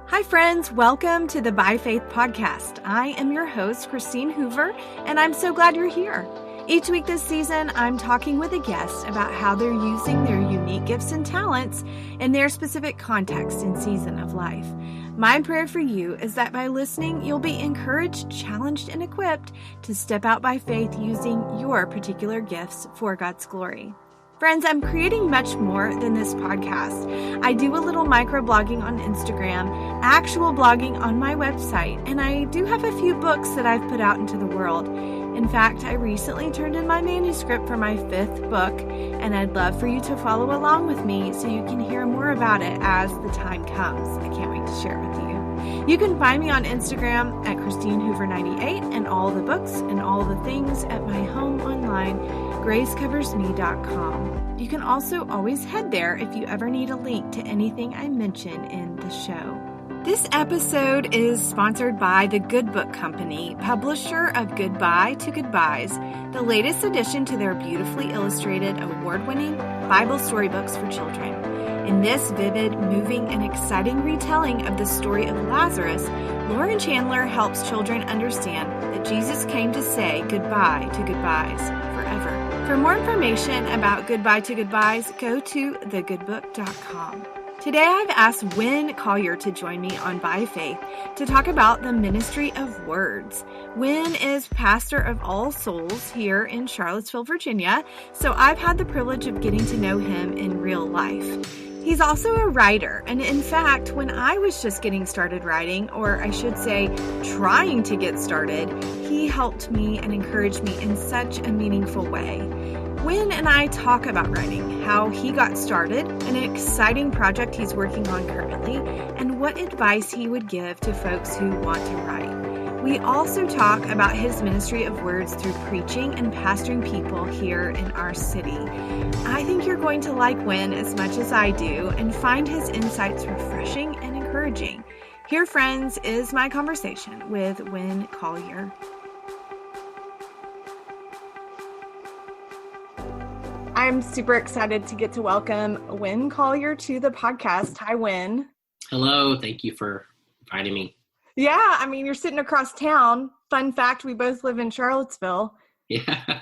Hi, friends. Welcome to the By Faith podcast. I am your host, Christine Hoover, and I'm so glad you're here. Each week this season, I'm talking with a guest about how they're using their unique gifts and talents in their specific context and season of life. My prayer for you is that by listening, you'll be encouraged, challenged, and equipped to step out by faith using your particular gifts for God's glory. Friends, I'm creating much more than this podcast. I do a little microblogging on Instagram, actual blogging on my website, and I do have a few books that I've put out into the world. In fact, I recently turned in my manuscript for my 5th book, and I'd love for you to follow along with me so you can hear more about it as the time comes. I can't wait to share it with you. You can find me on Instagram at ChristineHoover98 and all the books and all the things at my home online, gracecoversme.com. You can also always head there if you ever need a link to anything I mention in the show. This episode is sponsored by the Good Book Company, publisher of Goodbye to Goodbyes, the latest addition to their beautifully illustrated, award-winning Bible storybooks for children. In this vivid, moving, and exciting retelling of the story of Lazarus, Lauren Chandler helps children understand that Jesus came to say goodbye to goodbyes forever. For more information about Goodbye to Goodbyes, go to thegoodbook.com. Today I've asked Winn Collier to join me on By Faith to talk about the ministry of words. Winn is pastor of All Souls here in Charlottesville, Virginia, so I've had the privilege of getting to know him in real life. He's also a writer, and in fact, when I was just getting started writing, or I should say, trying to get started, he helped me and encouraged me in such a meaningful way. Winn and I talk about writing, how he got started, an exciting project he's working on currently, and what advice he would give to folks who want to write. We also talk about his ministry of words through preaching and pastoring people here in our city. I think you're going to like Winn as much as I do and find his insights refreshing and encouraging. Here, friends, is my conversation with Winn Collier. I'm super excited to get to welcome Winn Collier to the podcast. Hi, Winn. Hello. Thank you for inviting me. Yeah, I mean, you're sitting across town. Fun fact, we both live in Charlottesville. Yeah.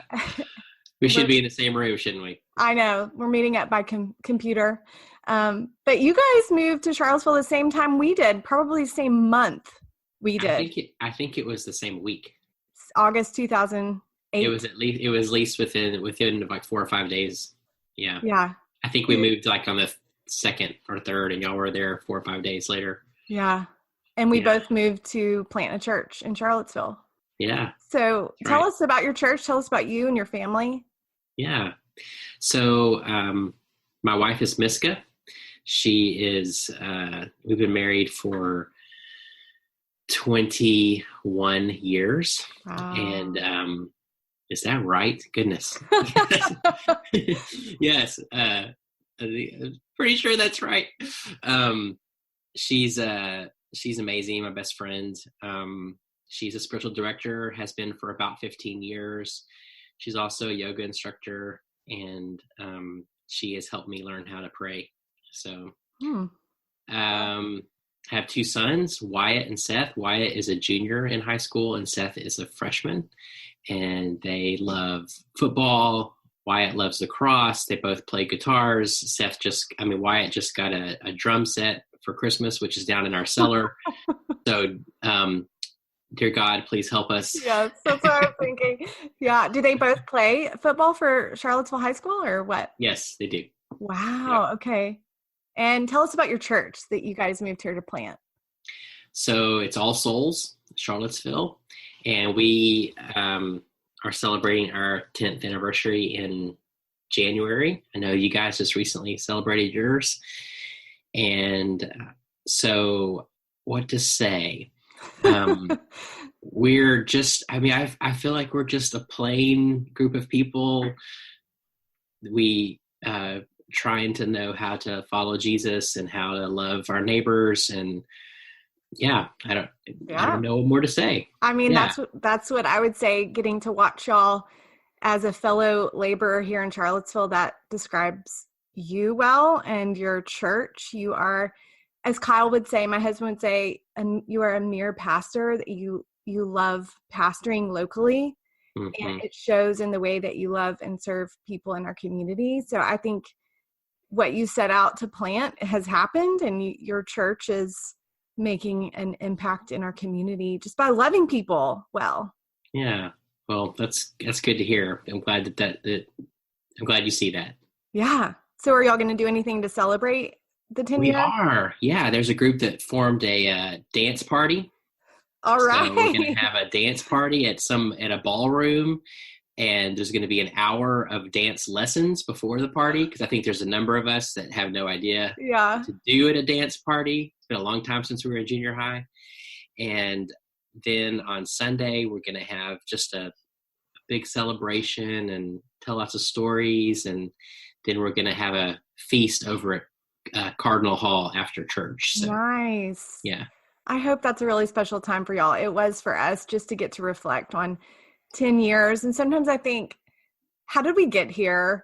We should be in the same room, shouldn't we? I know. We're meeting up by computer. But you guys moved to Charlottesville the same time we did, probably the same month we did. I think it was the same week. August 2008. It was at least within like 4 or 5 days. Yeah. Yeah. I think we moved like on the 2nd or 3rd, and y'all were there 4 or 5 days later. Yeah. And we both moved to plant a church in Charlottesville. Yeah. So tell us about your church. Tell us about you and your family. Yeah. So my wife is Miska. She is, we've been married for 21 years. Wow. And is that right? Goodness. Yes. I'm pretty sure that's right. She's amazing, my best friend. She's a spiritual director, has been for about 15 years. She's also a yoga instructor, and she has helped me learn how to pray. So I have 2 sons, Wyatt and Seth. Wyatt is a junior in high school, and Seth is a freshman. And they love football. Wyatt loves lacrosse. They both play guitars. Wyatt just got a drum set for Christmas, which is down in our cellar. So, dear God, please help us. Yes, that's what I was thinking. Yeah. Do they both play football for Charlottesville High School or what? Yes, they do. Wow. Yep. Okay. And tell us about your church that you guys moved here to plant. So it's All Souls, Charlottesville. And we are celebrating our 10th anniversary in January. I know you guys just recently celebrated yours. And so what to say? We're just, I feel like we're just a plain group of people. We trying to know how to follow Jesus and how to love our neighbors. And I don't know what more to say. I mean, that's what I would say, getting to watch y'all as a fellow laborer here in Charlottesville, that describes you well and your church. You are as Kyle would say, my husband would say, you are a mere pastor, that you love pastoring locally. Mm-hmm. And it shows in the way that you love and serve people in our community. So I think what you set out to plant has happened, and your church is making an impact in our community just by loving people well. Yeah. Well, that's good to hear. I'm glad I'm glad you see that. Yeah. So are y'all going to do anything to celebrate the 10 We year? are. Yeah. There's a group that formed a dance party. All right. So we're going to have a dance party at a ballroom, and there's going to be an hour of dance lessons before the party, because I think there's a number of us that have no idea Yeah. to do at a dance party. It's been a long time since we were in junior high. And then on Sunday, we're going to have just a big celebration and tell lots of stories. And then we're going to have a feast over at Cardinal Hall after church. So, nice. yeah. I hope that's a really special time for y'all. It was for us, just to get to reflect on 10 years. And sometimes I think, how did we get here?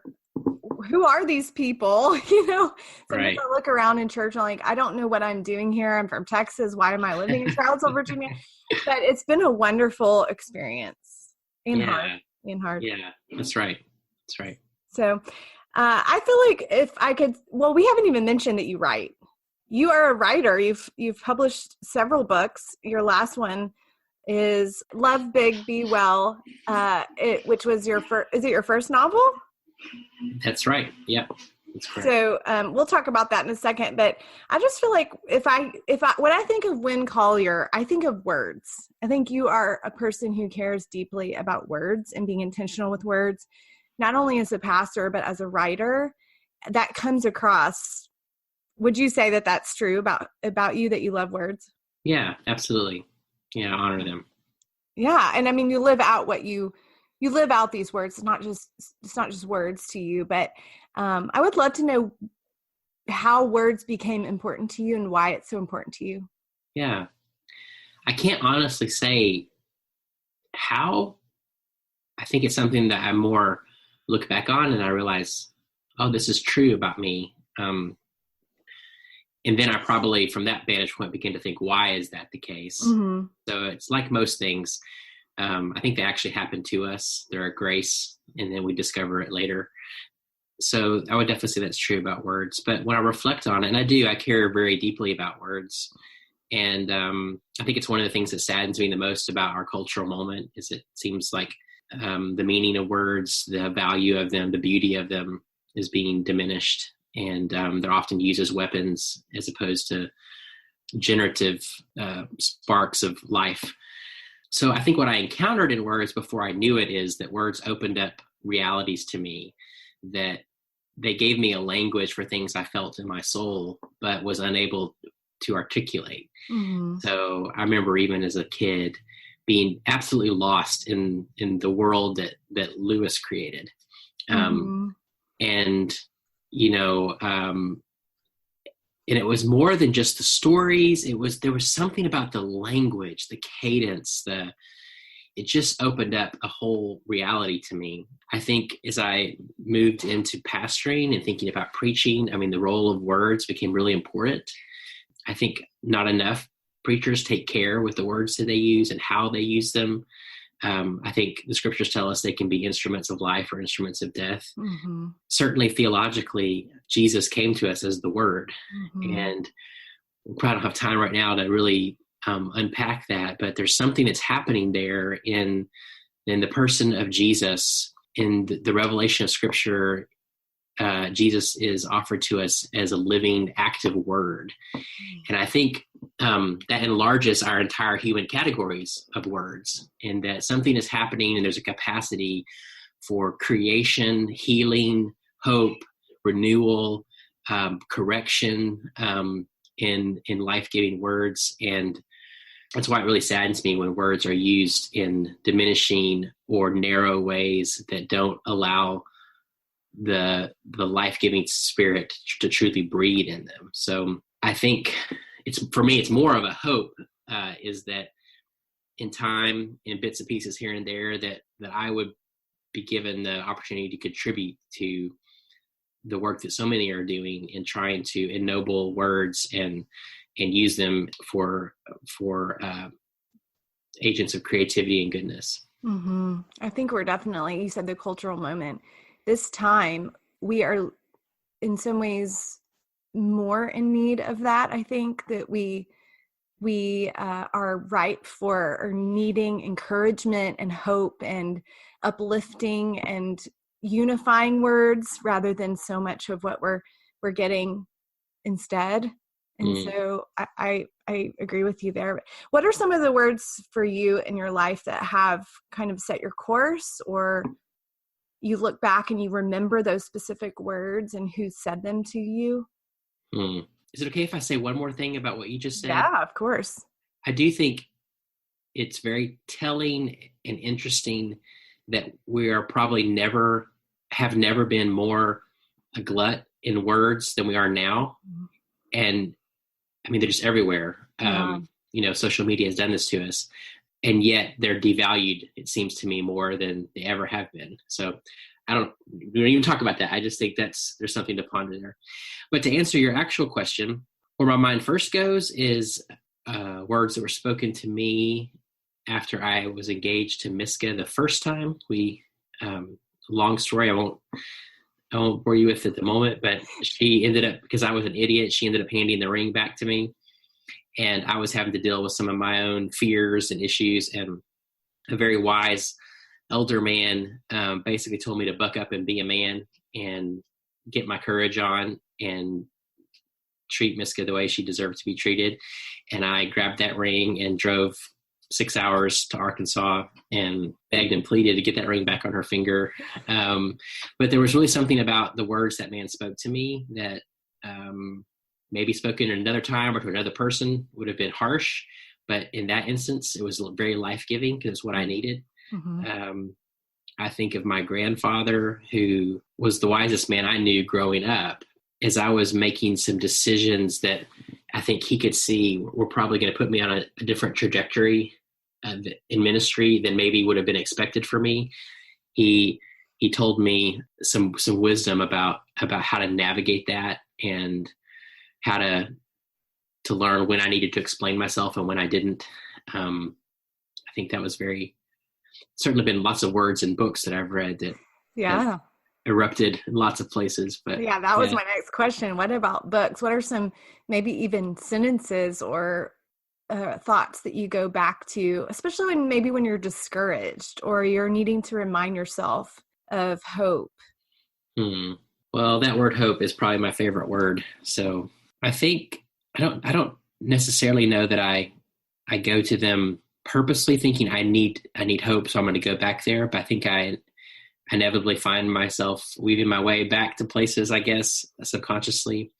Who are these people? Sometimes Right. I look around in church and I'm like, I don't know what I'm doing here. I'm from Texas. Why am I living in Charlottesville, Virginia? But it's been a wonderful experience and hard. Yeah, that's right. So I feel like if I could, well, we haven't even mentioned that you write. You are a writer. You've published several books. Your last one is Love Big, Be Well, which was is it your first novel? That's right. Yeah, that's correct. So we'll talk about that in a second. But I just feel like when I think of Winn Collier, I think of words. I think you are a person who cares deeply about words and being intentional with words, not only as a pastor, but as a writer. That comes across. Would you say that that's true about you, that you love words? Yeah, absolutely. Yeah, I honor them. Yeah, and I mean, you live out you live out these words. It's not just words to you, but I would love to know how words became important to you and why it's so important to you. Yeah, I can't honestly say how. I think it's something that I more look back on and I realize, oh, this is true about me. And then I probably, from that vantage point, begin to think, why is that the case? Mm-hmm. So it's like most things. I think they actually happen to us. They're a grace, and then we discover it later. So I would definitely say that's true about words. But when I reflect on it, and I care very deeply about words. And I think it's one of the things that saddens me the most about our cultural moment is it seems like the meaning of words, the value of them, the beauty of them is being diminished. And they're often used as weapons as opposed to generative sparks of life. So I think what I encountered in words before I knew it is that words opened up realities to me, that they gave me a language for things I felt in my soul, but was unable to articulate. Mm-hmm. So I remember even as a kid being absolutely lost in the world that Lewis created. Mm-hmm. And it was more than just the stories. There was something about the language, the cadence, it just opened up a whole reality to me. I think as I moved into pastoring and thinking about preaching, I mean, the role of words became really important. I think not enough preachers take care with the words that they use and how they use them. I think the scriptures tell us they can be instruments of life or instruments of death. Mm-hmm. Certainly theologically, Jesus came to us as the Word. Mm-hmm. And we probably don't have time right now to really unpack that, but there's something that's happening there in the person of Jesus. In the revelation of Scripture, Jesus is offered to us as a living, active Word. And I think that enlarges our entire human categories of words, and that something is happening and there's a capacity for creation, healing, hope, renewal, correction in life-giving words. And that's why it really saddens me when words are used in diminishing or narrow ways that don't allow the life-giving spirit to truly breathe in them. So I think for me, it's more of a hope, is that in time, in bits and pieces here and there, that I would be given the opportunity to contribute to the work that so many are doing in trying to ennoble words and use them for agents of creativity and goodness. Mm-hmm. I think we're definitely, you said the cultural moment. This time, we are in some ways more in need of that. I think that we are ripe for or needing encouragement and hope and uplifting and unifying words rather than so much of what we're getting instead. And so I agree with you there. What are some of the words for you in your life that have kind of set your course, or you look back and you remember those specific words and who said them to you? Is it okay if I say one more thing about what you just said? Yeah, of course. I do think it's very telling and interesting that we are probably have never been more a glut in words than we are now. And I mean, they're just everywhere. Yeah. Social media has done this to us, and yet they're devalued, it seems to me, more than they ever have been. So we don't even talk about that. I just think there's something to ponder there. But to answer your actual question, where my mind first goes is words that were spoken to me after I was engaged to Miska the first time. Long story, I won't bore you with it at the moment, but she ended up, because I was an idiot, she ended up handing the ring back to me. And I was having to deal with some of my own fears and issues. And a very wise elder man basically told me to buck up and be a man and get my courage on and treat Miska the way she deserved to be treated. And I grabbed that ring and drove 6 hours to Arkansas and begged and pleaded to get that ring back on her finger. But there was really something about the words that man spoke to me that maybe spoken at another time or to another person would have been harsh. But in that instance, it was very life-giving because it's what I needed. Mm-hmm. I think of my grandfather, who was the wisest man I knew growing up, as I was making some decisions that I think he could see were probably going to put me on a different trajectory in ministry than maybe would have been expected for me. He told me some wisdom about how to navigate that and how to learn when I needed to explain myself and when I didn't. I think that was certainly been lots of words and books that I've read that have erupted in lots of places. But yeah, that was my next question. What about books? What are some maybe even sentences or thoughts that you go back to, especially when you're discouraged or you're needing to remind yourself of hope? Well, that word hope is probably my favorite word. So I think I don't necessarily know that I go to them purposely thinking I need hope, so I'm going to go back there. But I think I inevitably find myself weaving my way back to places, I guess, subconsciously.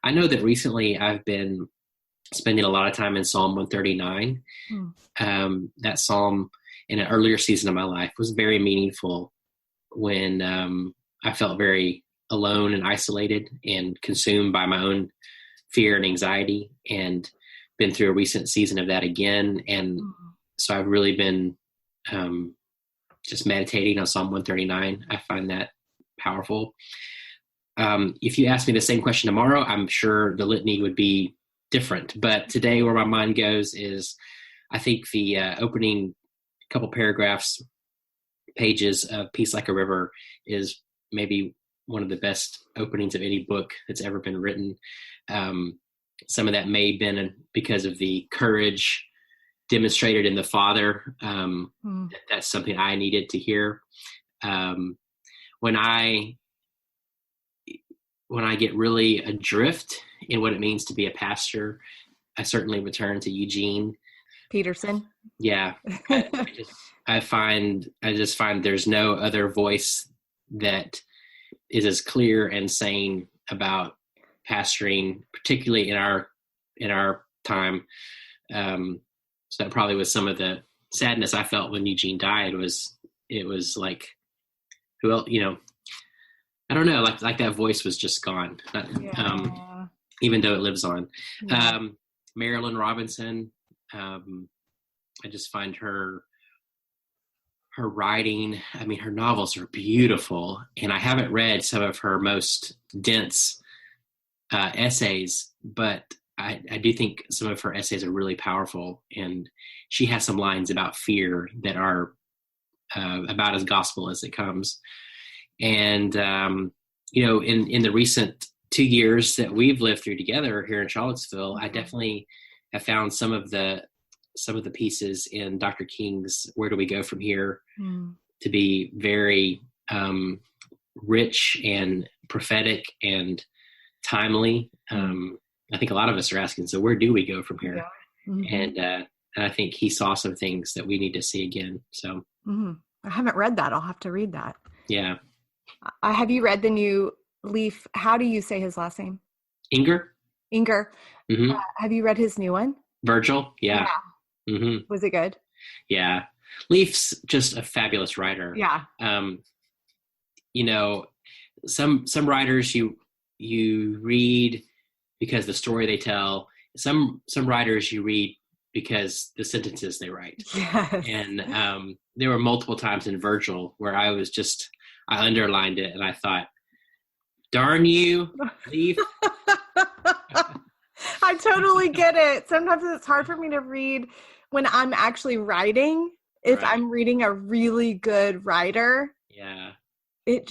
I know that recently I've been spending a lot of time in Psalm 139. That psalm in an earlier season of my life was very meaningful when I felt very alone and isolated and consumed by my own fear and anxiety, and been through a recent season of that again. And so I've really been just meditating on Psalm 139. I find that powerful. If you ask me the same question tomorrow, I'm sure the litany would be different. But today, where my mind goes is, I think the opening couple pages of Peace Like a River is maybe one of the best openings of any book that's ever been written. Some of that may have been because of the courage demonstrated in the Father. That's something I needed to hear. When I get really adrift in what it means to be a pastor, I certainly return to Eugene Peterson. Yeah. I just find there's no other voice that is as clear and sane about pastoring, particularly in our time. So that probably was some of the sadness I felt when Eugene died. It was like, who else, I don't know, like that voice was just gone. Even though it lives on. Yeah. Marilyn Robinson, I just find her her writing. I mean, her novels are beautiful, and I haven't read some of her most dense essays, but I do think some of her essays are really powerful, and she has some lines about fear that are about as gospel as it comes. And in the recent 2 years that we've lived through together here in Charlottesville, I definitely have found some of the pieces in Dr. King's Where Do We Go From Here to be very rich and prophetic and timely. I think a lot of us are asking, so where do we go from here? Yeah. Mm-hmm. And I think he saw some things that we need to see again. So I haven't read that. I'll have to read that. Yeah. Have you read the new Leaf? How do you say his last name? Inger. Mm-hmm. Have you read his new one? Virgil. Yeah. Mm-hmm. Was it good? Yeah. Leaf's just a fabulous writer. Yeah. Some writers you read because the story they tell. Some writers you read because the sentences they write. Yes. And there were multiple times in Virgil where I underlined it and I thought, darn you, Leaf. I totally get it. Sometimes it's hard for me to read when I'm actually writing. If I'm reading a really good writer, it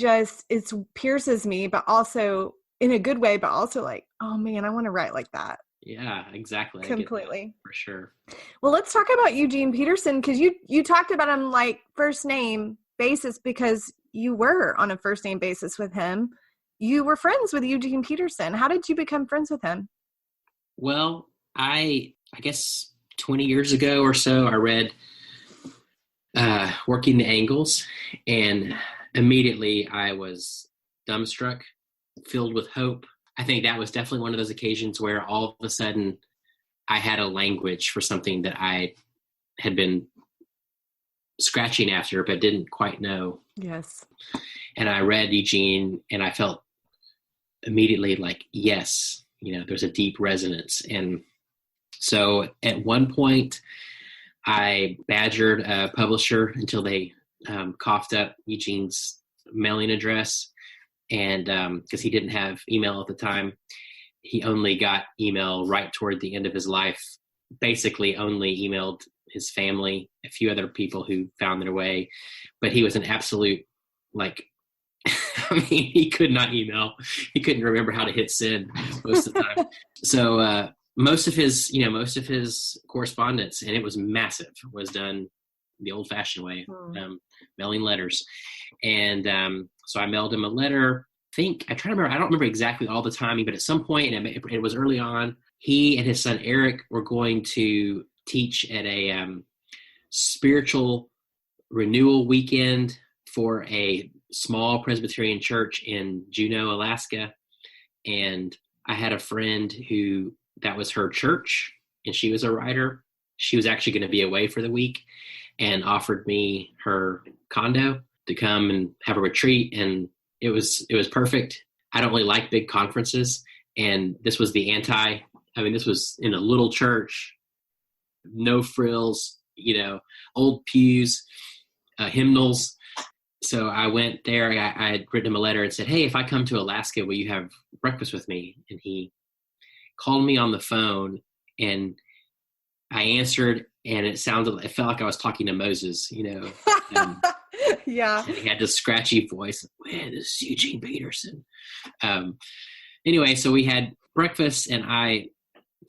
pierces me, but also in a good way, but also like, oh man, I want to write like that. Yeah, exactly. Completely. For sure. Well, let's talk about Eugene Peterson, because you talked about him like first name basis because you were on a first name basis with him. You were friends with Eugene Peterson. How did you become friends with him? Well, I guess 20 years ago or so, I read Working the Angles, and immediately I was dumbstruck, filled with hope. I think that was definitely one of those occasions where all of a sudden I had a language for something that I had been scratching after but didn't quite know. Yes. And I read Eugene and I felt immediately like, yes, there's a deep resonance. And so at one point I badgered a publisher until they coughed up Eugene's mailing address. And because he didn't have email at the time, he only got email right toward the end of his life, basically only emailed his family, a few other people who found their way. But he was an absolute, he could not email. He couldn't remember how to hit send most of the time. So most of his correspondence, and it was massive, was done the old-fashioned way, mailing letters. And so I mailed him a letter. I don't remember exactly all the timing, but at some point, and it was early on, he and his son Eric were going to teach at a spiritual renewal weekend for a small Presbyterian church in Juneau, Alaska. And I had a friend who that was her church, and she was a writer. She was actually going to be away for the week and offered me her condo to come and have a retreat. And it was perfect. I don't really like big conferences. And this was this was in a little church, no frills, old pews, hymnals. So I went there. I had written him a letter and said, hey, if I come to Alaska, will you have breakfast with me? And he called me on the phone, and I answered, and it felt like I was talking to Moses, Yeah. And he had this scratchy voice. Man, this is Eugene Peterson. Anyway, so we had breakfast, and I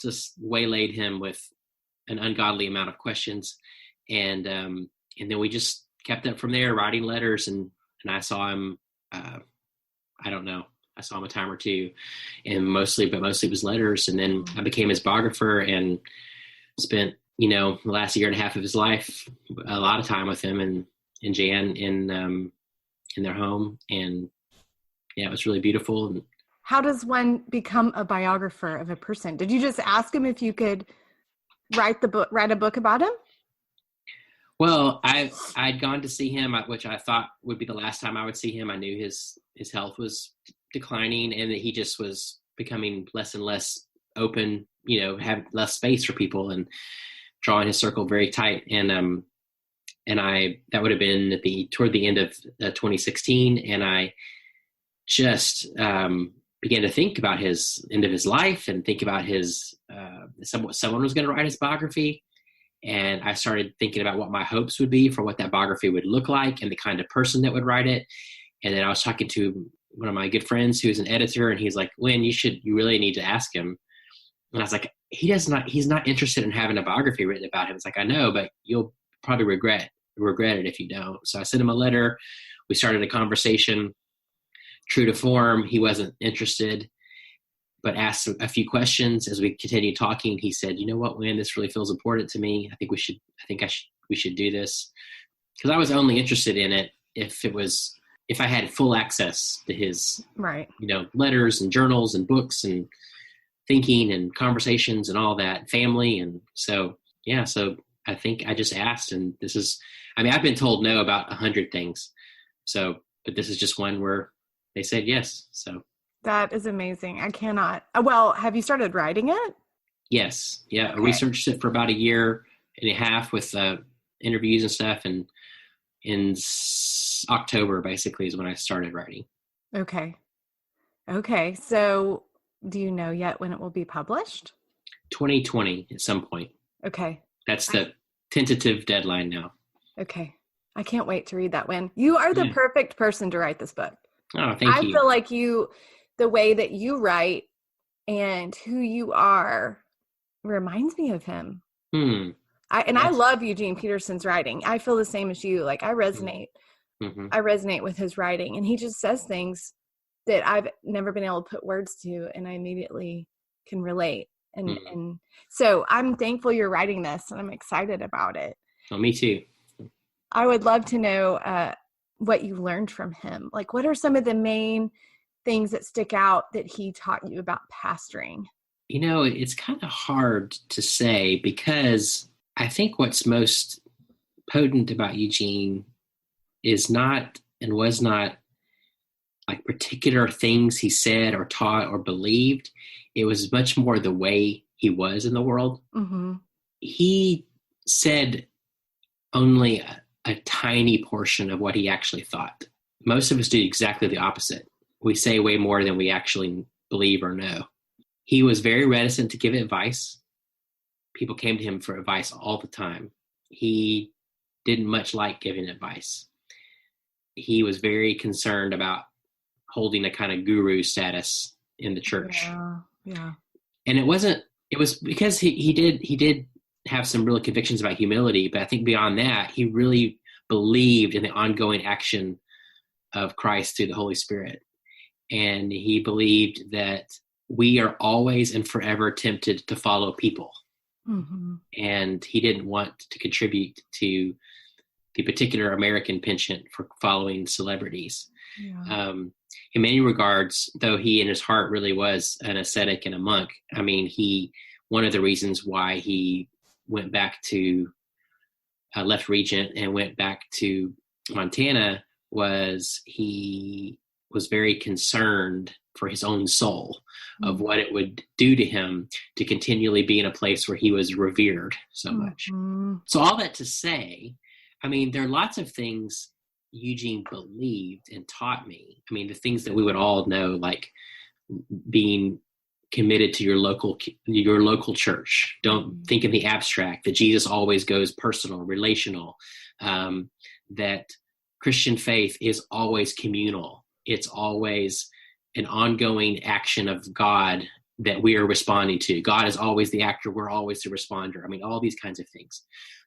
just waylaid him with an ungodly amount of questions. And then we just kept up from there, writing letters, and I saw him, I don't know, I saw him a time or two, and mostly it was letters. And then I became his biographer and spent, the last year and a half of his life, a lot of time with him and Jan in their home. And yeah, it was really beautiful. And how does one become a biographer of a person? Did you just ask him if you could write a book about him? Well, I'd gone to see him, which I thought would be the last time I would see him. I knew his health was declining and that he just was becoming less and less open, have less space for people and drawing his circle very tight. And And that would have been toward the end of 2016. And I just began to think about his end of his life and think about someone was going to write his biography. And I started thinking about what my hopes would be for what that biography would look like and the kind of person that would write it. And then I was talking to one of my good friends who's an editor, and he's like, Winn, you really need to ask him. And I was like, he's not interested in having a biography written about him. It's like, I know, but you'll probably regret it if you don't. So I sent him a letter. We started a conversation. True to form, he wasn't interested, but asked a few questions. As we continued talking, he said, you know what, Winn, this really feels important to me. I think we should do this. Because I was only interested in it if I had full access to his right, letters and journals and books and thinking and conversations and all that, family. And so I think I just asked, and I've been told no about 100 things. So, but this is just one where they said yes. So that is amazing. I cannot. Well, have you started writing it? Yes. Yeah. Okay. I researched it for about a year and a half with interviews and stuff. And in October, basically, is when I started writing. Okay. So do you know yet when it will be published? 2020 at some point. Okay. That's the tentative deadline now. Okay. I can't wait to read that, Winn. You are the perfect person to write this book. Oh, thank you. I feel like the way that you write and who you are reminds me of him. I love Eugene Peterson's writing. I feel the same as you. Like, I resonate. Mm-hmm. I resonate with his writing, and he just says things that I've never been able to put words to, and I immediately can relate. And so I'm thankful you're writing this, and I'm excited about it. Oh, me too. I would love to know what you learned from him. Like, what are some of the main things that stick out that he taught you about pastoring? It's kind of hard to say, because I think what's most potent about Eugene is not and was not like particular things he said or taught or believed. It was much more the way he was in the world. Mm-hmm. He said only a tiny portion of what he actually thought. Most of us do exactly the opposite. We say way more than we actually believe or know. He was very reticent to give advice. People came to him for advice all the time. He didn't much like giving advice. He was very concerned about holding a kind of guru status in the church. Yeah. And it was because he did have some real convictions about humility, but I think beyond that, he really believed in the ongoing action of Christ through the Holy Spirit. And he believed that we are always and forever tempted to follow people. Mm-hmm. And he didn't want to contribute to the particular American penchant for following celebrities. Yeah. In many regards, though he in his heart really was an ascetic and a monk, one of the reasons why he went back to left Regent and went back to Montana was he was very concerned for his own soul of what it would do to him to continually be in a place where he was revered so much. So all that to say, there are lots of things Eugene believed and taught me. The things that we would all know, like being committed to your local church. Don't think in the abstract, that Jesus always goes personal, relational, that Christian faith is always communal. It's always an ongoing action of God that we are responding to. God is always the actor. We're always the responder. All these kinds of things.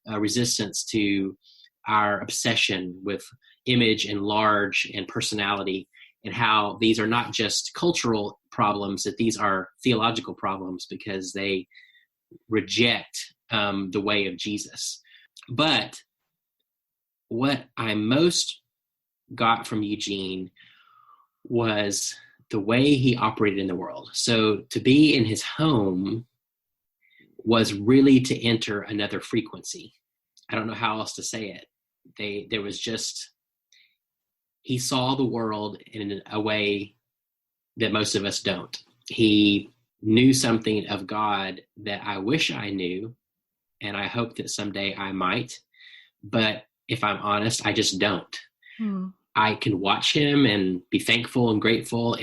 Resistance to our obsession with image and large and personality, and how these are not just cultural problems, that these are theological problems because they reject the way of Jesus. But what I most got from Eugene was the way he operated in the world. So to be in his home was really to enter another frequency. I don't know how else to say it. He saw the world in a way that most of us don't. He knew something of God that I wish I knew, and I hope that someday I might. But if I'm honest, I just don't. Hmm. I can watch him and be thankful and grateful,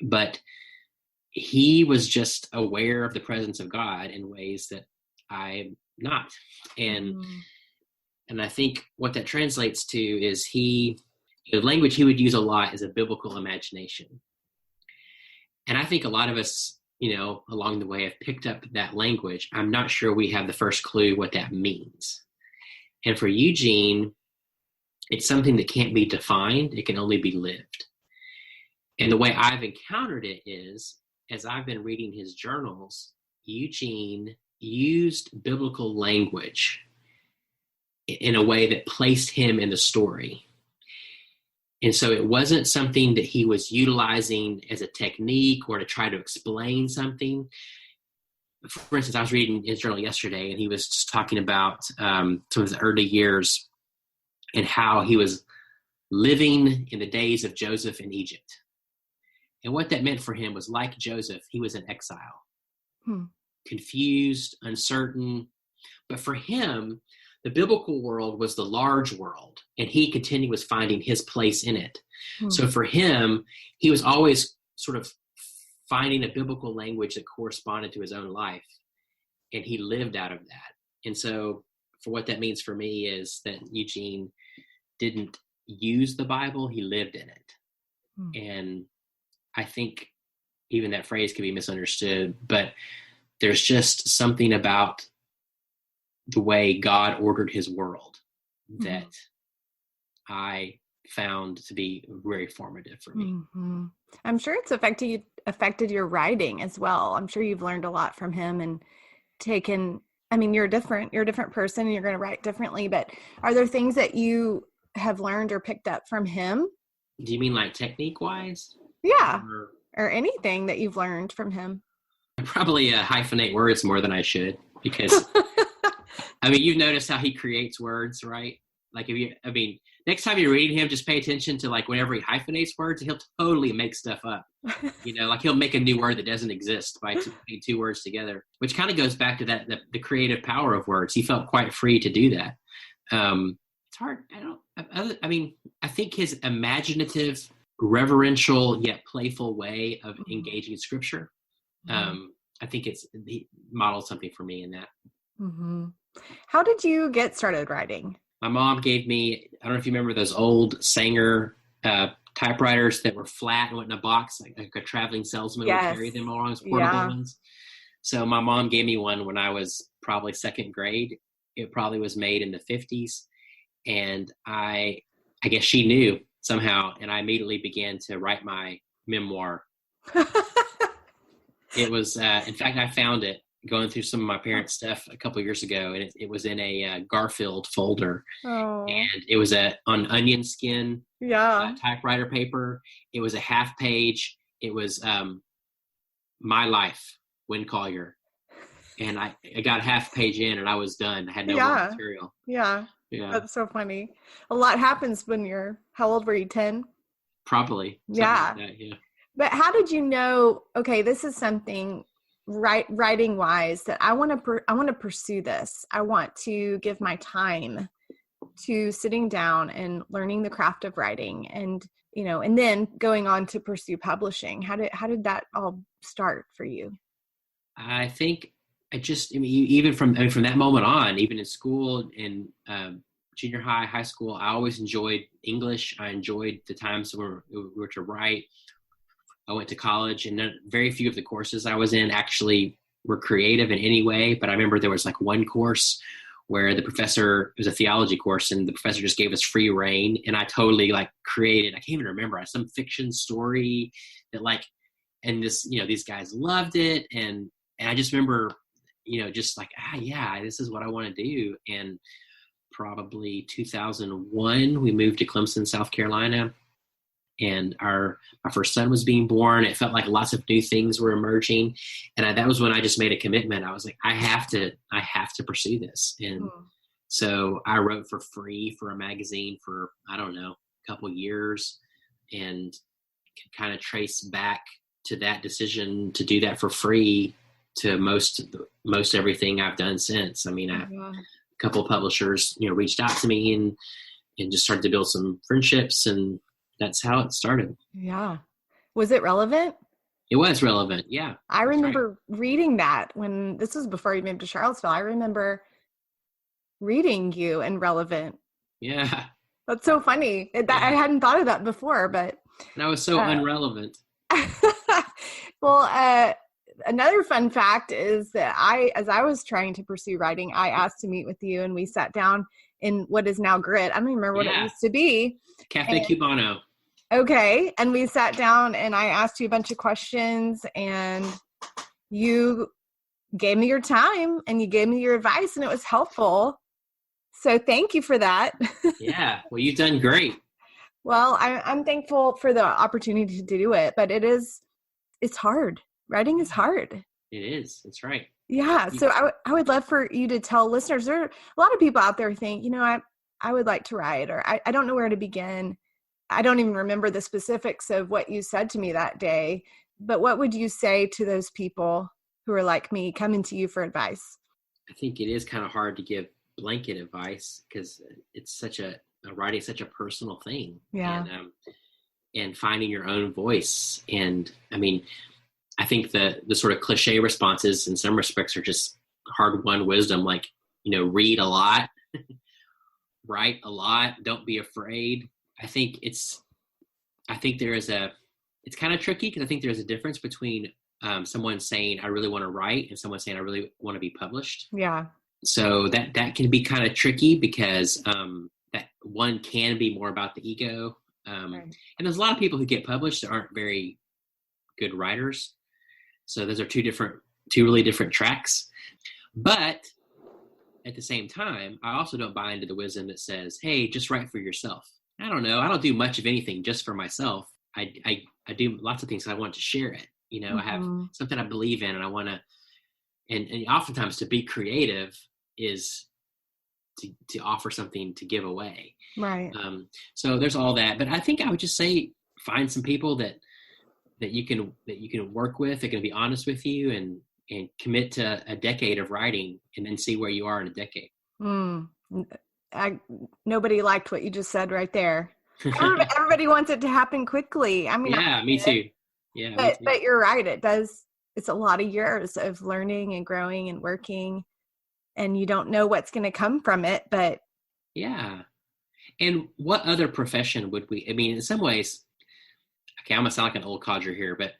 but he was just aware of the presence of God in ways that I'm not. And Hmm. and I think what that translates to is the language he would use a lot is a biblical imagination. And I think a lot of us, along the way have picked up that language. I'm not sure we have the first clue what that means. And for Eugene, it's something that can't be defined. It can only be lived. And the way I've encountered it is, as I've been reading his journals, Eugene used biblical language in a way that placed him in the story. And so it wasn't something that he was utilizing as a technique or to try to explain something. For instance, I was reading his journal yesterday, and he was just talking about some of his early years and how he was living in the days of Joseph in Egypt. And what that meant for him was, like Joseph, he was in exile, confused, uncertain. But for him, the biblical world was the large world, and he continued was finding his place in it. So for him, he was always sort of finding a biblical language that corresponded to his own life, and he lived out of that. And so for what that means for me is that Eugene didn't use the Bible, he lived in it. And I think even that phrase can be misunderstood, but there's just something about the way God ordered his world that I found to be very formative for me. Mm-hmm. I'm sure it's affected your writing as well. I'm sure you've learned a lot from him and you're a different person and you're going to write differently, but are there things that you have learned or picked up from him? Do you mean like technique wise? Yeah. Or anything that you've learned from him? I probably hyphenate words more than I should, because you've noticed how he creates words, right? Like next time you're reading him, just pay attention to like whenever he hyphenates words, he'll totally make stuff up. Like he'll make a new word that doesn't exist by putting two words together, which kind of goes back to that, the creative power of words. He felt quite free to do that. It's hard. I think his imaginative, reverential, yet playful way of engaging scripture, I think he modeled something for me in that. Mm-hmm. How did you get started writing? My mom gave me, I don't know if you remember those old Sanger typewriters that were flat and went in a box, like a traveling salesman would carry them along as portable ones. So my mom gave me one when I was probably second grade. It probably was made in the 50s. And I guess she knew somehow, and I immediately began to write my memoir. It was, in fact, I found it going through some of my parents' stuff a couple of years ago, and it was in a Garfield folder. Oh. And it was on onion skin typewriter paper. It was a half page. It was My Life, Winn Collier. And I got half page in, and I was done. I had no more material. Yeah. That's so funny. A lot happens when how old were you, 10? Probably. Yeah. Like that, yeah. But how did you know, okay, this is something writing wise that I want to pursue this. I want to give my time to sitting down and learning the craft of writing and then going on to pursue publishing. How did that all start for you? I think even from that moment on, even in school, in junior high, high school, I always enjoyed English. I enjoyed the times where we were to write. I went to college, and very few of the courses I was in actually were creative in any way. But I remember there was like one course where the professor, it was a theology course, and the professor just gave us free reign. And I totally created, I can't even remember, some fiction story that and this, these guys loved it. And I just remember, just this is what I want to do. And probably 2001, we moved to Clemson, South Carolina. And our first son was being born. It felt like lots of new things were emerging. And that was when I just made a commitment. I was like, I have to pursue this. And so I wrote for free for a magazine for, I don't know, a couple of years, and can kind of trace back to that decision to do that for free to most everything I've done since. couple of publishers, reached out to me and just started to build some friendships, and that's how it started. Yeah. Was it relevant? It was relevant. Yeah. I remember reading that when this was before you moved to Charlottesville. I remember reading you in Relevant. Yeah. That's so funny. I hadn't thought of that before, but. And I was so unrelevant. Well, another fun fact is that as I was trying to pursue writing, I asked to meet with you, and we sat down in what is now Grit. I don't even remember what it used to be. Cafe Cubano. Okay. And we sat down and I asked you a bunch of questions, and you gave me your time and you gave me your advice, and it was helpful. So thank you for that. Yeah. Well, you've done great. Well, I'm thankful for the opportunity to do it, but it's hard. Writing is hard. It is. That's right. Yeah. So I would love for you to tell listeners, there are a lot of people out there who think, I would like to write, or I don't know where to begin. I don't even remember the specifics of what you said to me that day, but what would you say to those people who are like me, coming to you for advice? I think it is kind of hard to give blanket advice because it's writing is such a personal thing. Yeah. And finding your own voice. And I mean, I think the sort of cliche responses in some respects are just hard-won wisdom, like, read a lot, write a lot, don't be afraid. I think it's kind of tricky because I think there's a difference between someone saying, I really want to write, and someone saying, I really want to be published. Yeah. So that can be kind of tricky because that one can be more about the ego. Right. And there's a lot of people who get published that aren't very good writers. So those are two really different tracks. But at the same time, I also don't buy into the wisdom that says, hey, just write for yourself. I don't know. I don't do much of anything just for myself. I do lots of things. I want to share it. I have something I believe in, and I want to, and oftentimes to be creative is to offer something to give away. Right. So there's all that, but I think I would just say, find some people that you can work with, that can be honest with you, and commit to a decade of writing, and then see where you are in a decade. Nobody liked what you just said right there. Everybody wants it to happen quickly. I mean, yeah, me too. Yeah, but you're right. It's a lot of years of learning and growing and working, and you don't know what's going to come from it, but yeah. And what other profession would we, in some ways, okay, I'm going to sound like an old codger here, but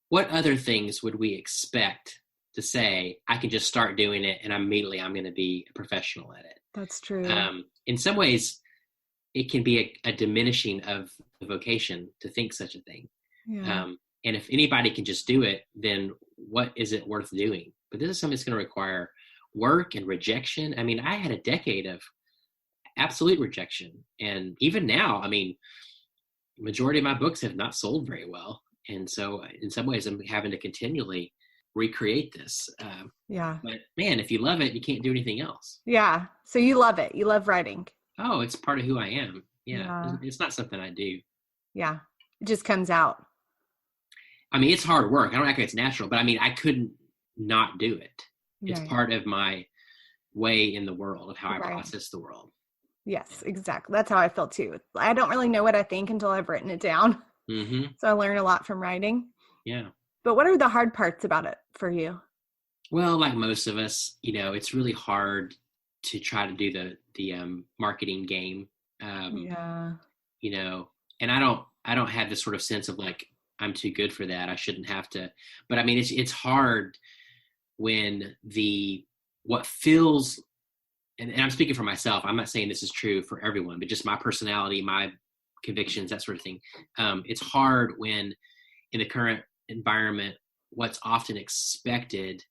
what other things would we expect to say, I can just start doing it and immediately I'm going to be a professional at it? That's true. In some ways, it can be a diminishing of the vocation to think such a thing. Yeah. And if anybody can just do it, then what is it worth doing? But this is something that's going to require work and rejection. I had a decade of absolute rejection. And even now, majority of my books have not sold very well. And so in some ways, I'm having to continually recreate this. Yeah. But man, if you love it, you can't do anything else. Yeah. So you love it. You love writing. Oh, it's part of who I am. Yeah. It's not something I do. Yeah. It just comes out. It's hard work. I don't act like it's natural, but I couldn't not do it. It's part of my way in the world, of how I process the world. Yes, exactly. That's how I feel too. I don't really know what I think until I've written it down. Mm-hmm. So I learn a lot from writing. Yeah. But what are the hard parts about it for you? Well, like most of us, it's really hard to try to do the marketing game. Yeah. And I don't have this sort of sense of like, I'm too good for that, I shouldn't have to. But it's hard when what feels, and I'm speaking for myself, I'm not saying this is true for everyone, but just my personality, my convictions, that sort of thing. It's hard when in the current environment, what's often expected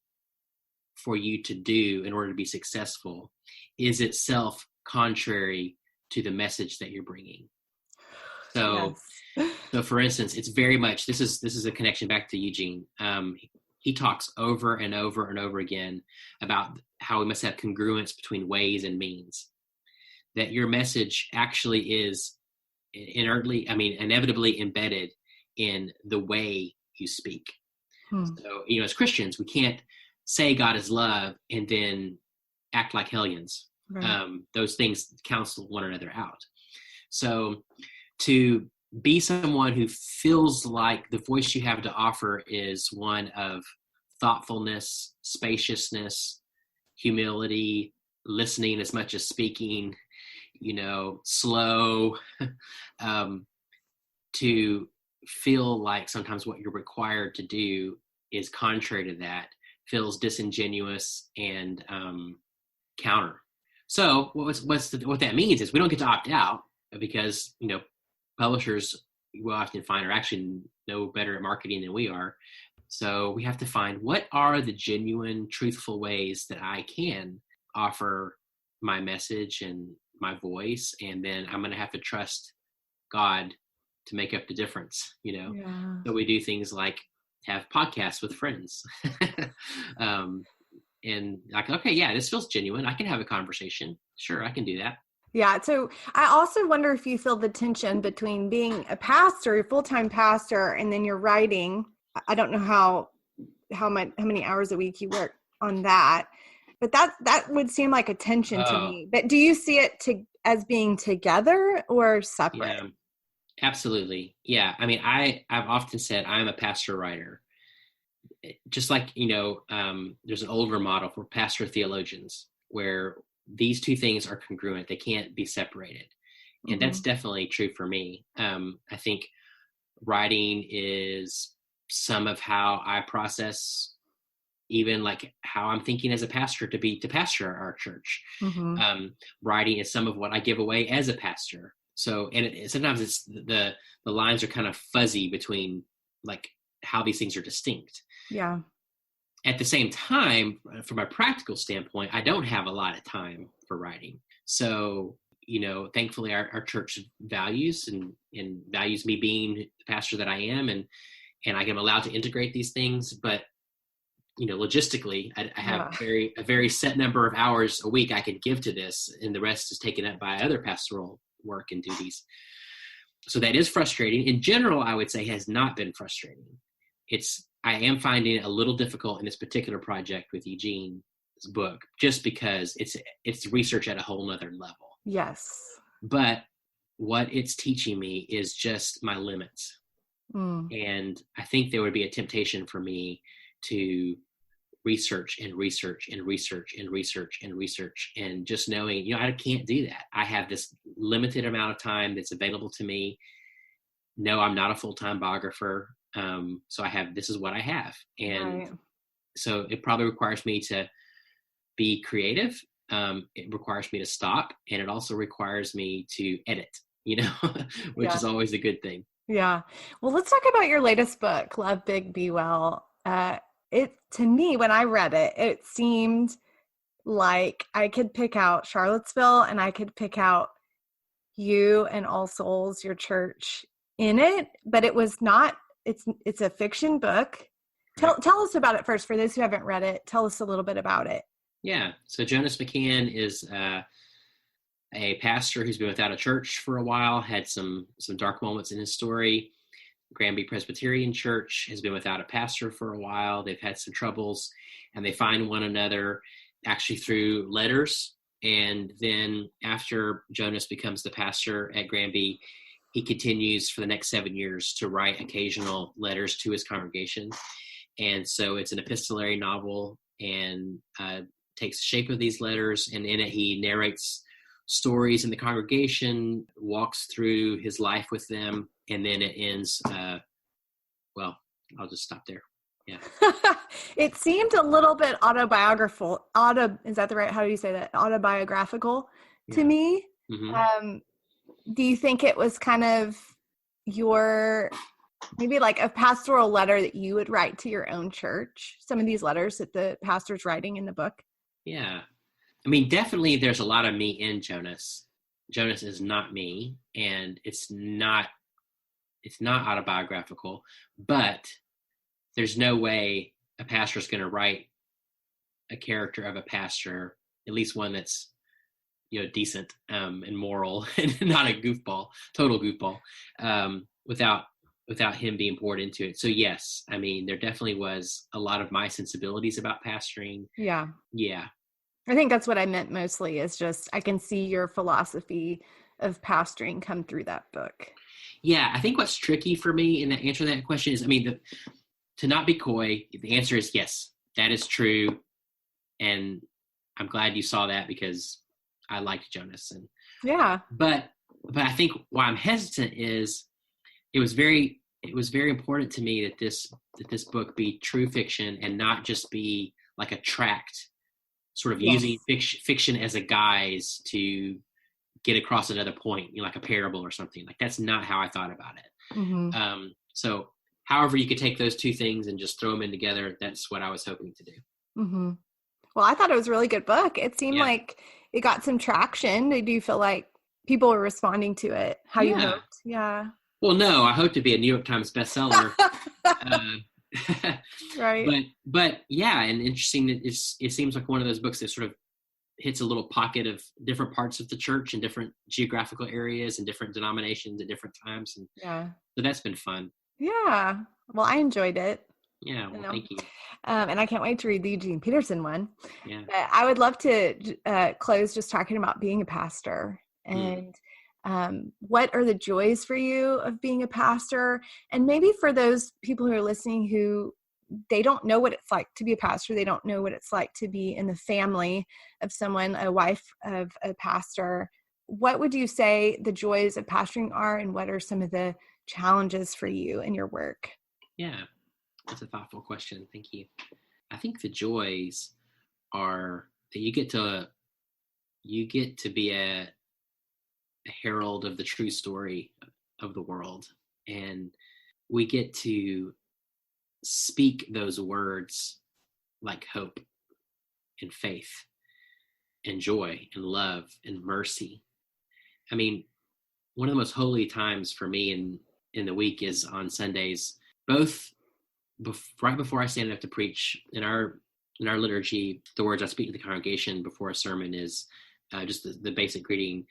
for you to do in order to be successful is itself contrary to the message that you're bringing. So, yes. So for instance, it's very much, this is a connection back to Eugene. He talks over and over and over again about how we must have congruence between ways and means. That your message actually is inevitably embedded in the way you speak. So, as Christians, we can't say God is love and then act like hellions, Right. Those things cancel one another out. So to be someone who feels like the voice you have to offer is one of thoughtfulness, spaciousness, humility, listening as much as speaking, slow, to feel like sometimes what you're required to do is contrary to that, feels disingenuous and counter. So what that means is we don't get to opt out because, publishers we'll often find are actually no better at marketing than we are. So we have to find what are the genuine, truthful ways that I can offer my message and my voice. And then I'm going to have to trust God to make up the difference, Yeah. So we do things like have podcasts with friends. And like, okay, yeah, this feels genuine. I can have a conversation. Sure, I can do that. Yeah. So I also wonder if you feel the tension between being a pastor, a full-time pastor, and then you're writing. I don't know how many hours a week you work on that, but that would seem like a tension to me. But do you see it as being together or separate? Yeah, absolutely. Yeah. I mean, I've often said I'm a pastor writer. Just like, there's an older model for pastor theologians where these two things are congruent. They can't be separated. And that's definitely true for me. I think writing is some of how I process even like how I'm thinking as a pastor to pastor our church. Writing is some of what I give away as a pastor. So, and sometimes it's the lines are kind of fuzzy between like how these things are distinct. Yeah. At the same time, from a practical standpoint, I don't have a lot of time for writing. So, thankfully our church values and values me being the pastor that I am, and I am allowed to integrate these things. But, logistically, I have a very set number of hours a week I can give to this, and the rest is taken up by other pastoral work and duties. So that is frustrating. In general, I would say has not been frustrating. I am finding it a little difficult in this particular project with Eugene's book, just because it's research at a whole nother level. Yes. But what it's teaching me is just my limits. And I think there would be a temptation for me to research and research and research and research and research, and just knowing, I can't do that. I have this limited amount of time that's available to me. No, I'm not a full-time biographer. So this is what I have. And so it probably requires me to be creative. It requires me to stop, and it also requires me to edit, which is always a good thing. Yeah. Well, let's talk about your latest book, Love Big, Be Well. To me, when I read it, it seemed like I could pick out Charlottesville and I could pick out you and All Souls, your church, in it, but it was not. It's a fiction book. Tell us about it first. For those who haven't read it, tell us a little bit about it. Yeah. So Jonas McCann is a pastor who's been without a church for a while, had some dark moments in his story. Granby Presbyterian Church has been without a pastor for a while. They've had some troubles, and they find one another actually through letters. And then after Jonas becomes the pastor at Granby, he continues for the next 7 years to write occasional letters to his congregation. And so it's an epistolary novel, and takes the shape of these letters. And in it, he narrates stories in the congregation, walks through his life with them, and then it ends, I'll just stop there. Yeah. It seemed a little bit autobiographical. Is that the right, how do you say that? Autobiographical to me. Do you think it was kind of your, maybe like a pastoral letter that you would write to your own church? Some of these letters that the pastor's writing in the book? Yeah. I mean, definitely there's a lot of me in Jonas. Jonas is not me, and it's not autobiographical, but there's no way a pastor is going to write a character of a pastor, at least one that's, decent and moral and not a total goofball, without him being poured into it. So yes, I mean, there definitely was a lot of my sensibilities about pastoring. Yeah. Yeah. I think that's what I meant mostly, is just I can see your philosophy of pastoring come through that book. Yeah, I think what's tricky for me in the answer to that question is, I mean, to not be coy, the answer is yes, that is true. And I'm glad you saw that because I liked Jonas. Yeah. But I think why I'm hesitant is it was very important to me that this book be true fiction and not just be like a tract, sort of Yes. using fiction as a guise to get across another point, like a parable or something. Like, that's not how I thought about it. Mm-hmm. So however you could take those two things and just throw them in together, that's what I was hoping to do. Mm-hmm. Well, I thought it was a really good book. It seemed Yeah. like it got some traction. Do you feel like people were responding to it how you Yeah. hoped? Yeah. Well, no, I hope to be a New York Times bestseller. Right. But yeah, and interesting. It seems like one of those books that sort of hits a little pocket of different parts of the church in different geographical areas and different denominations at different times, and Yeah. so that's been fun. Yeah. Well, I enjoyed it. Yeah, well, thank you. And I can't wait to read the Eugene Peterson one. Yeah. But I would love to close just talking about being a pastor and what are the joys for you of being a pastor? And maybe for those people who are listening who they don't know what it's like to be a pastor, they don't know what it's like to be in the family of someone, a wife of a pastor. What would you say the joys of pastoring are, and what are some of the challenges for you in your work? Yeah, that's a thoughtful question. Thank you. I think the joys are that you get to be a herald of the true story of the world, and we get to speak those words like hope and faith and joy and love and mercy. I mean, one of the most holy times for me in the week is on Sundays, both right before I stand up to preach. In our liturgy, the words I speak to the congregation before a sermon is just the basic greeting,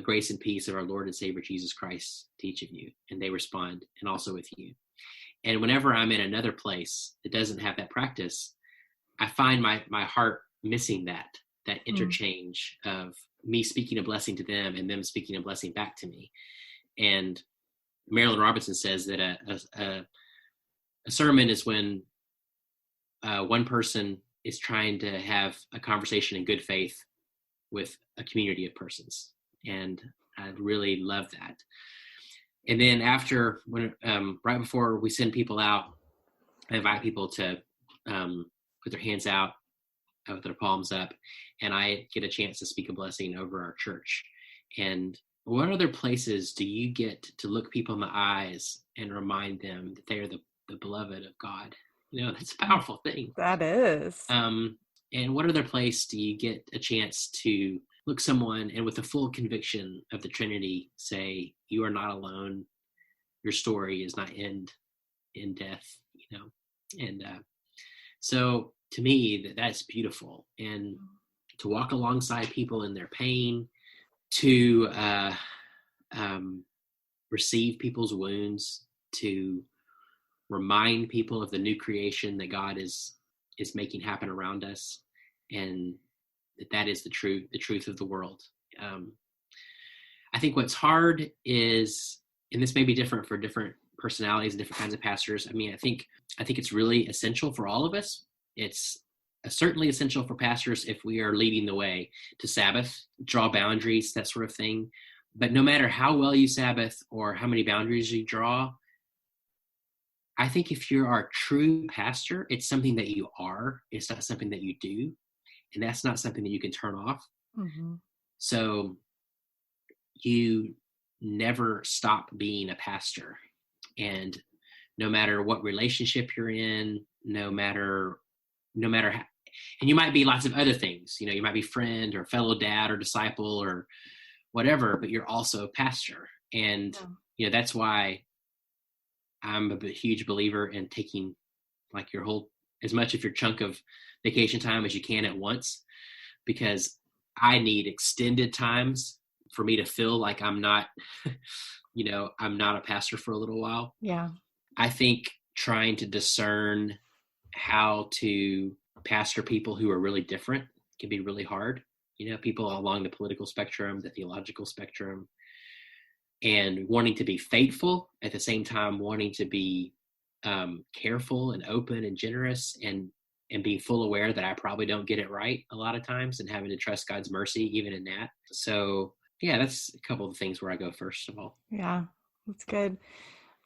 grace and peace of our Lord and Savior Jesus Christ to each of you. And they respond, and also with you. And whenever I'm in another place that doesn't have that practice, I find my heart missing that interchange of me speaking a blessing to them and them speaking a blessing back to me. And Marilyn Robinson says that a sermon is when one person is trying to have a conversation in good faith with a community of persons. And I really love that. And then right before we send people out, I invite people to put their hands out with their palms up, and I get a chance to speak a blessing over our church. And what other places do you get to look people in the eyes and remind them that they are the beloved of God? That's a powerful thing. That is. And what other place do you get a chance to look someone and with the full conviction of the Trinity say, you are not alone. Your story is not end in death, And so to me, that's beautiful. And to walk alongside people in their pain, to receive people's wounds, to remind people of the new creation that God is making happen around us, and that is the truth of the world. I think what's hard is, and this may be different for different personalities and different kinds of pastors. I mean, I think it's really essential for all of us. It's certainly essential for pastors if we are leading the way to Sabbath, draw boundaries, that sort of thing. But no matter how well you Sabbath or how many boundaries you draw, I think if you're our true pastor, it's something that you are. It's not something that you do. And that's not something that you can turn off. Mm-hmm. So you never stop being a pastor. And no matter what relationship you're in, no matter how, and you might be lots of other things, you might be friend or fellow dad or disciple or whatever, but you're also a pastor. And, that's why I'm a huge believer in taking like as much of your chunk of vacation time as you can at once, because I need extended times for me to feel like I'm not, I'm not a pastor for a little while. Yeah. I think trying to discern how to pastor people who are really different can be really hard. People along the political spectrum, the theological spectrum, and wanting to be faithful at the same time, wanting to be careful and open and generous, and being full aware that I probably don't get it right a lot of times, and having to trust God's mercy even in that. So yeah, that's a couple of things where I go first of all. Yeah, that's good.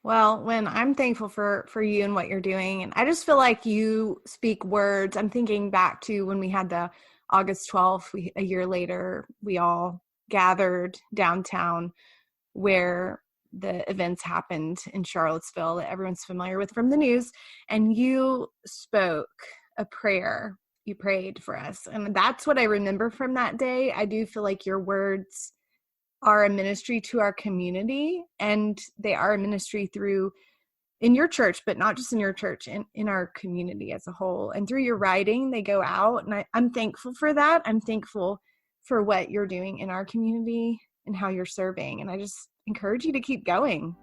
Well, Winn, I'm thankful for you and what you're doing. And I just feel like you speak words. I'm thinking back to when we had the August 12th, a year later, we all gathered downtown where the events happened in Charlottesville that everyone's familiar with from the news. And you spoke a prayer. You prayed for us. And that's what I remember from that day. I do feel like your words are a ministry to our community, and they are a ministry in your church, but not just in your church, in our community as a whole. And through your writing, they go out, and I'm thankful for that. I'm thankful for what you're doing in our community and how you're serving. And I just encourage you to keep going.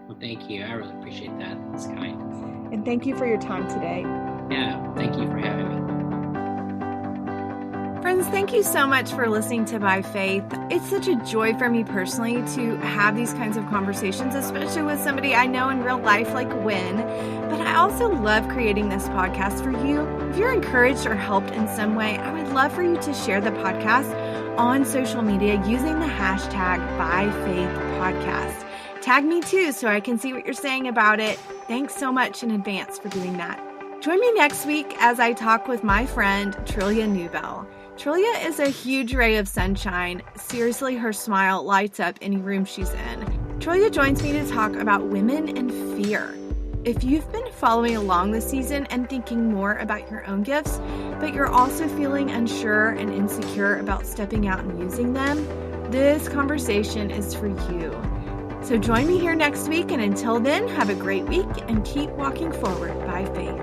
Well, thank you. I really appreciate that. It's kind. And thank you for your time today. Yeah, thank you for having me. Friends, thank you so much for listening to By Faith. It's such a joy for me personally to have these kinds of conversations, especially with somebody I know in real life like Winn. But I also love creating this podcast for you. If you're encouraged or helped in some way, I would love for you to share the podcast on social media using the hashtag ByFaithPodcast. Tag me too so I can see what you're saying about it. Thanks so much in advance for doing that. Join me next week as I talk with my friend Trillia Newbell. Trillia is a huge ray of sunshine. Seriously, her smile lights up any room she's in. Trillia joins me to talk about women and fear. If you've been following along this season and thinking more about your own gifts, but you're also feeling unsure and insecure about stepping out and using them, this conversation is for you. So join me here next week, and until then, have a great week and keep walking forward by faith.